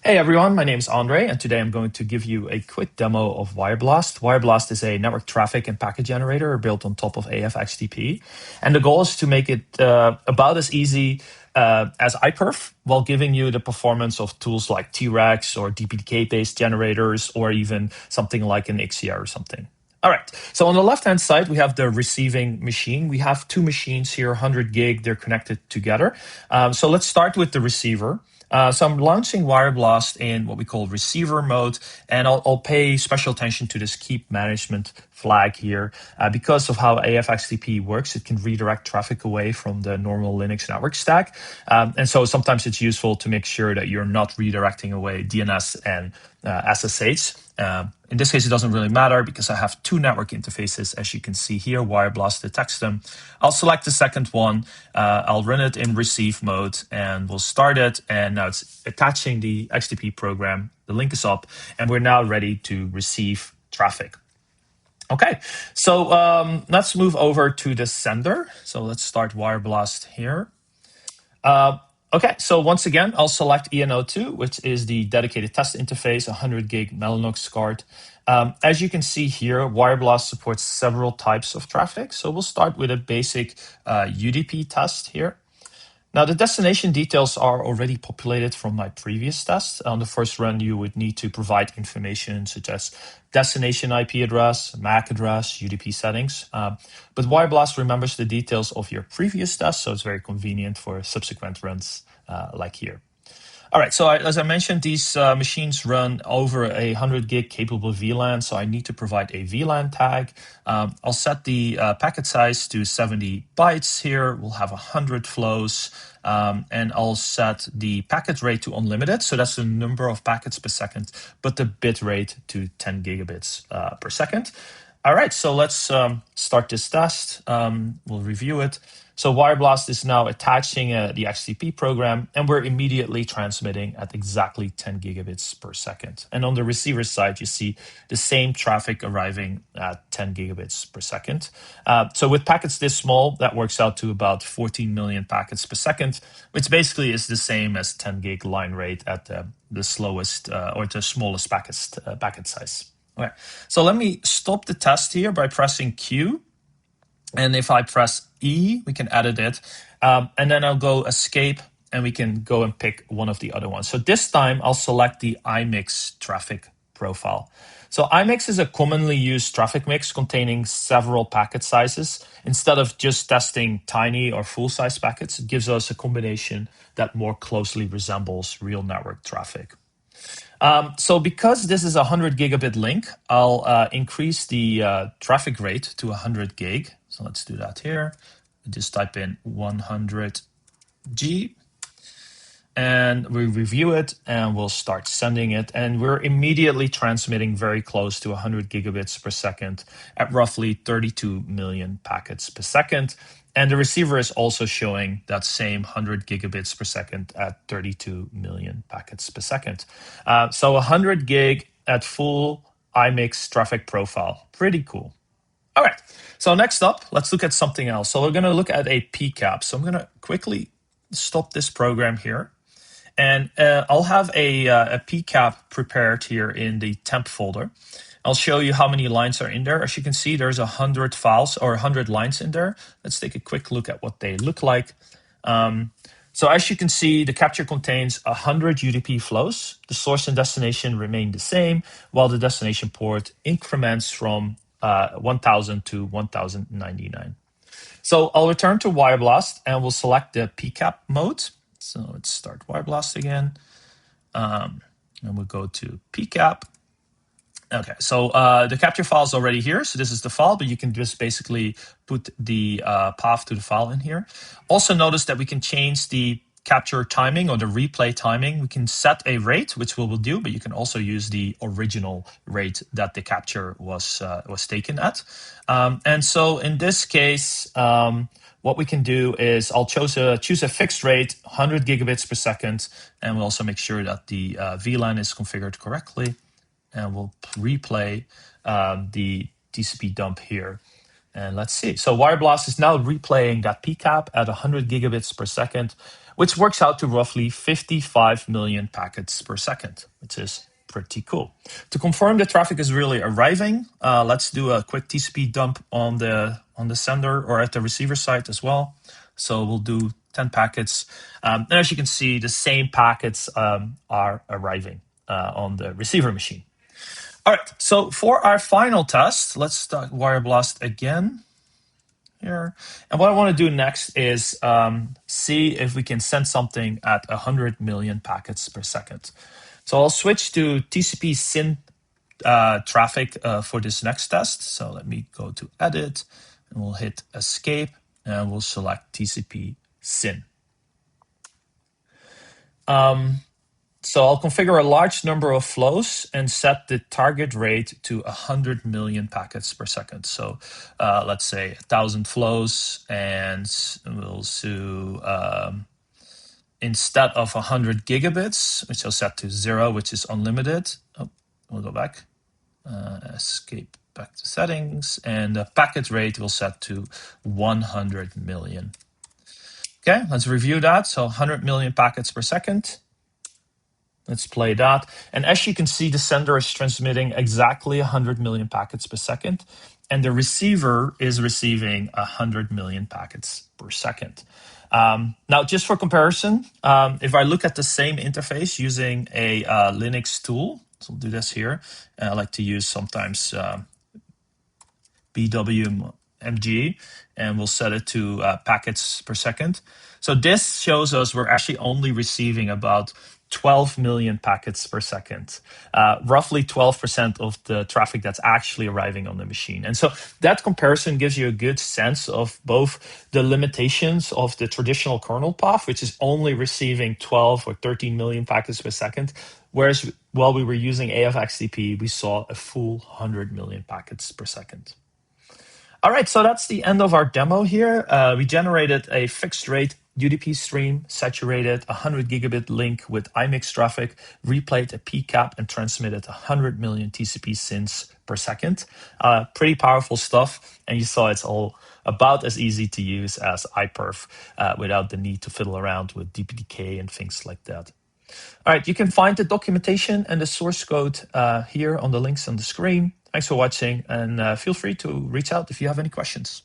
Hey everyone, my name is Andre, and today I'm going to give you a quick demo of Wireblast. Wireblast is a network traffic and packet generator built on top of AF-XDP, and the goal is to make it about as easy as iPerf, while giving you the performance of tools like T-Rex or DPDK-based generators, or even something like an XCR or something. All right, so on the left-hand side, we have the receiving machine. We have two machines here, 100 gig, they're connected together. So let's start with the receiver. So I'm launching Wireblast in what we call receiver mode, and I'll pay special attention to this keep management flag here. Because of how AF-XDP works, it can redirect traffic away from the normal Linux network stack. And so sometimes it's useful to make sure that you're not redirecting away DNS and SSH. In this case, it doesn't really matter because I have two network interfaces, as you can see here. Wireblast detects them. I'll select the second one. I'll run it in receive mode, and we'll start it. And now it's attaching the XDP program. The link is up, and we're now ready to receive traffic. Okay, so let's move over to the sender. So let's start Wireblast here. Okay, so once again, I'll select ENO2, which is the dedicated test interface, 100 gig Mellanox card. As you can see here, Wireblast supports several types of traffic. So we'll start with a basic UDP test here. Now, the destination details are already populated from my previous test. On the first run, you would need to provide information such as destination IP address, MAC address, UDP settings. But Wireblast remembers the details of your previous test, so it's very convenient for subsequent runs like here. All right, so as I mentioned, these machines run over a 100 gig capable VLAN, so I need to provide a VLAN tag. I'll set the packet size to 70 bytes here. We'll have 100 flows, and I'll set the packet rate to unlimited, so that's the number of packets per second, but the bit rate to 10 gigabits per second. All right, so let's start this test. We'll review it. So Wireblast is now attaching the XDP program, and we're immediately transmitting at exactly 10 gigabits per second. And on the receiver side, you see the same traffic arriving at 10 gigabits per second. So with packets this small, that works out to about 14 million packets per second, which basically is the same as 10 gig line rate at the slowest or the smallest packet size. Okay, so let me stop the test here by pressing Q. And if I press E, we can edit it. And then I'll go escape, and we can go and pick one of the other ones. So this time I'll select the IMIX traffic profile. So IMIX is a commonly used traffic mix containing several packet sizes. Instead of just testing tiny or full-size packets, it gives us a combination that more closely resembles real network traffic. So because this is a 100 gigabit link, I'll increase the traffic rate to 100 gig. So let's do that here. Just type in 100 G, and we review it, and we'll start sending it. And we're immediately transmitting very close to 100 gigabits per second at roughly 32 million packets per second. And the receiver is also showing that same 100 gigabits per second at 32 million packets per second. So 100 gig at full IMIX traffic profile. Pretty cool. All right, so next up, let's look at something else. So we're going to look at a PCAP. So I'm going to quickly stop this program here. And I'll have a PCAP prepared here in the temp folder. I'll show you how many lines are in there. As you can see, there's 100 files or 100 lines in there. Let's take a quick look at what they look like. So as you can see, the capture contains 100 UDP flows. The source and destination remain the same, while the destination port increments from 1000 to 1099. So I'll return to Wireblast, and we'll select the PCAP mode. So let's start Wireblast again. And we'll go to PCAP. Okay, so the capture file is already here. So this is the file, but you can just basically put the path to the file in here. Also notice that we can change the capture timing or the replay timing. We can set a rate, which we will do, but you can also use the original rate that the capture was taken at. And so in this case, what we can do is I'll choose a fixed rate, 100 gigabits per second, and we'll also make sure that the VLAN is configured correctly. And we'll replay the TCP dump here. And let's see. So Wireblast is now replaying that PCAP at 100 gigabits per second. which works out to roughly 55 million packets per second, which is pretty cool. To confirm the traffic is really arriving, let's do a quick TCP dump on the sender or at the receiver side as well. So we'll do 10 packets. And as you can see, the same packets are arriving on the receiver machine. All right, so for our final test, let's start Wireblast again here. And what I want to do next is see if we can send something at 100 million packets per second. So I'll switch to TCP SYN traffic for this next test. So let me go to Edit, and we'll hit Escape, and we'll select TCP SYN. So I'll configure a large number of flows and set the target rate to 100 million packets per second. So let's say 1,000 flows, and we'll do instead of 100 gigabits, which I'll set to 0, which is unlimited. Oh, we'll go back, escape back to settings, and the packet rate will set to 100 million. Okay, let's review that. So 100 million packets per second. Let's play that. And as you can see, the sender is transmitting exactly 100 million packets per second, and the receiver is receiving 100 million packets per second. Now, just for comparison, if I look at the same interface using a Linux tool, so I'll do this here. I like to use sometimes BWMG, and we'll set it to packets per second. So this shows us we're actually only receiving about 12 million packets per second, roughly 12% of the traffic that's actually arriving on the machine. And so that comparison gives you a good sense of both the limitations of the traditional kernel path, which is only receiving 12 or 13 million packets per second, whereas while we were using AFXDP, we saw a full 100 million packets per second. All right, so that's the end of our demo here. We generated a fixed rate UDP stream, saturated 100 gigabit link with IMIX traffic, replayed a PCAP, and transmitted 100 million TCP SYNs per second. Pretty powerful stuff, and you saw it's all about as easy to use as iPerf without the need to fiddle around with DPDK and things like that. All right, you can find the documentation and the source code here on the links on the screen. Thanks for watching, and feel free to reach out if you have any questions.